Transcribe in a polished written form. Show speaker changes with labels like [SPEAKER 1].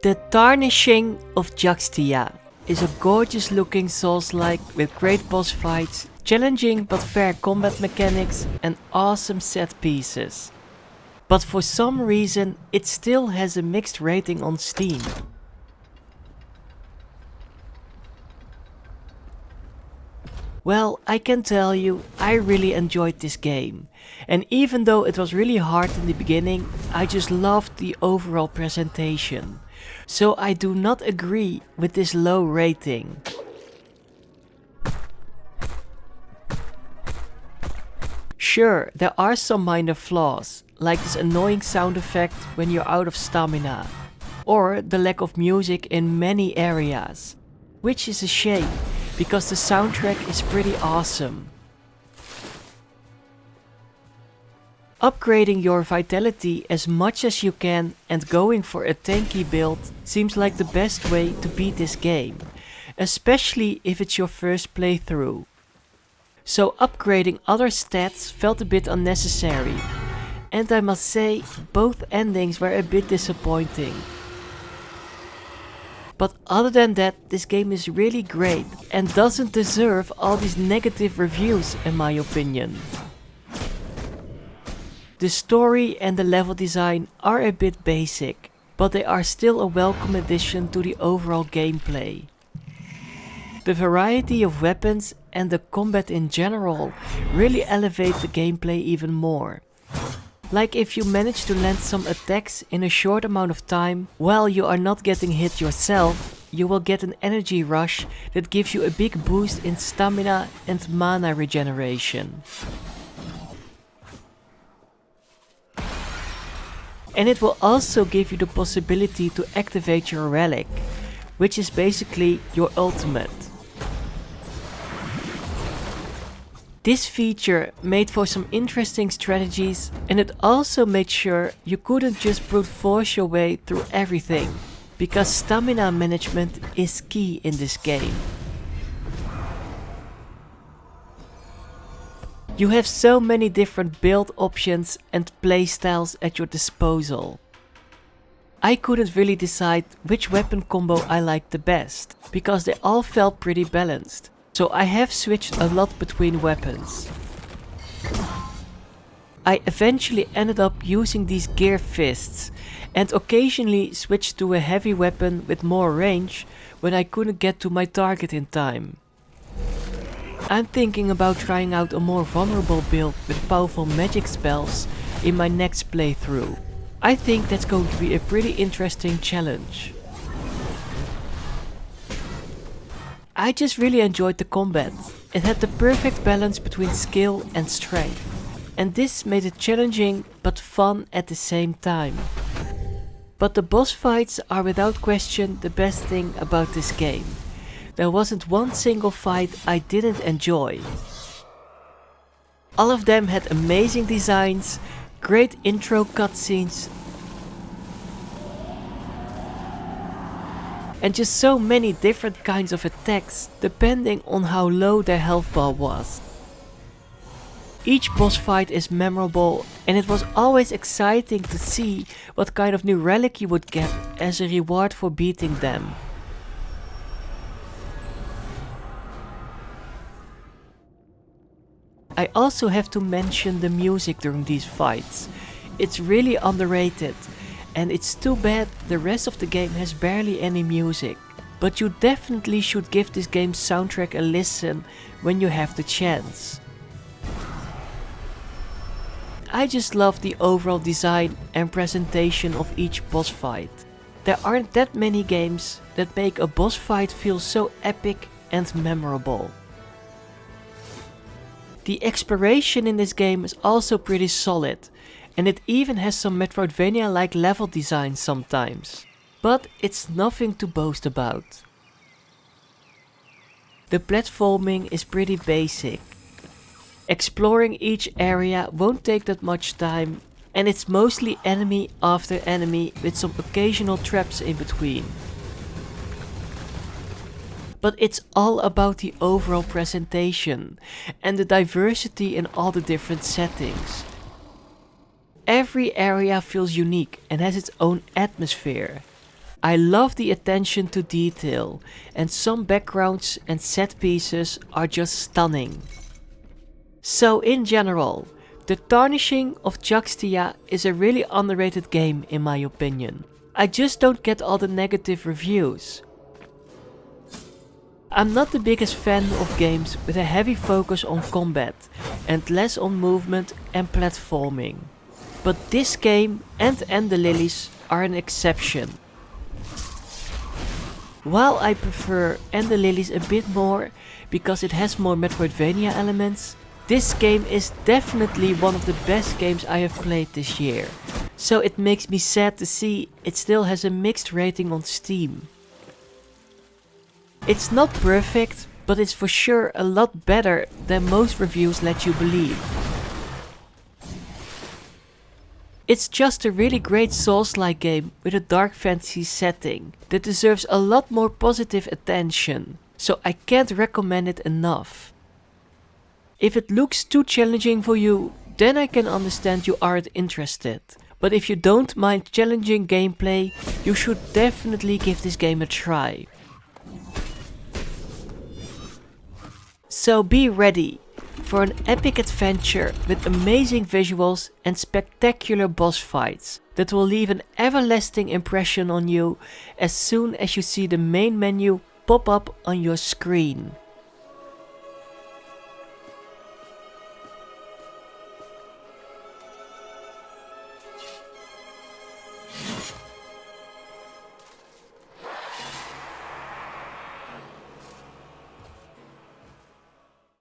[SPEAKER 1] The Tarnishing of Juxtia is a gorgeous looking Souls-like with great boss fights, challenging but fair combat mechanics and awesome set pieces. But for some reason it still has a mixed rating on Steam. Well, I can tell you, I really enjoyed this game. And even though it was really hard in the beginning, I just loved the overall presentation. So I do not agree with this low rating. Sure, there are some minor flaws, like this annoying sound effect when you're out of stamina, or the lack of music in many areas, which is a shame, because the soundtrack is pretty awesome. Upgrading your vitality as much as you can and going for a tanky build seems like the best way to beat this game, especially if it's your first playthrough. So upgrading other stats felt a bit unnecessary, and I must say both endings were a bit disappointing. But other than that, this game is really great and doesn't deserve all these negative reviews in my opinion. The story and the level design are a bit basic, but they are still a welcome addition to the overall gameplay. The variety of weapons and the combat in general really elevate the gameplay even more. Like if you manage to land some attacks in a short amount of time while you are not getting hit yourself, you will get an energy rush that gives you a big boost in stamina and mana regeneration. And it will also give you the possibility to activate your relic, which is basically your ultimate. This feature made for some interesting strategies, and it also made sure you couldn't just brute force your way through everything, because stamina management is key in this game. You have so many different build options and playstyles at your disposal. I couldn't really decide which weapon combo I liked the best, because they all felt pretty balanced. So I have switched a lot between weapons. I eventually ended up using these gear fists and occasionally switched to a heavy weapon with more range when I couldn't get to my target in time. I'm thinking about trying out a more vulnerable build with powerful magic spells in my next playthrough. I think that's going to be a pretty interesting challenge. I just really enjoyed the combat. It had the perfect balance between skill and strength, and this made it challenging but fun at the same time. But the boss fights are without question the best thing about this game. There wasn't one single fight I didn't enjoy. All of them had amazing designs, great intro cutscenes, and just so many different kinds of attacks depending on how low their health bar was. Each boss fight is memorable, and it was always exciting to see what kind of new relic you would get as a reward for beating them. I also have to mention the music during these fights. It's really underrated, and it's too bad the rest of the game has barely any music. But you definitely should give this game's soundtrack a listen when you have the chance. I just love the overall design and presentation of each boss fight. There aren't that many games that make a boss fight feel so epic and memorable. The exploration in this game is also pretty solid, and it even has some Metroidvania-like level design sometimes. But it's nothing to boast about. The platforming is pretty basic. Exploring each area won't take that much time, and it's mostly enemy after enemy with some occasional traps in between. But it's all about the overall presentation and the diversity in all the different settings. Every area feels unique and has its own atmosphere. I love the attention to detail, and some backgrounds and set pieces are just stunning. So in general, the Tarnishing of Juxtia is a really underrated game in my opinion. I just don't get all the negative reviews. I'm not the biggest fan of games with a heavy focus on combat and less on movement and platforming. But this game and the Lilies are an exception. While I prefer End the Lilies a bit more because it has more Metroidvania elements, this game is definitely one of the best games I have played this year. So it makes me sad to see it still has a mixed rating on Steam. It's not perfect, but it's for sure a lot better than most reviews let you believe. It's just a really great Souls-like game with a dark fantasy setting that deserves a lot more positive attention, so I can't recommend it enough. If it looks too challenging for you, then I can understand you aren't interested. But if you don't mind challenging gameplay, you should definitely give this game a try. So be ready for an epic adventure with amazing visuals and spectacular boss fights that will leave an everlasting impression on you as soon as you see the main menu pop up on your screen.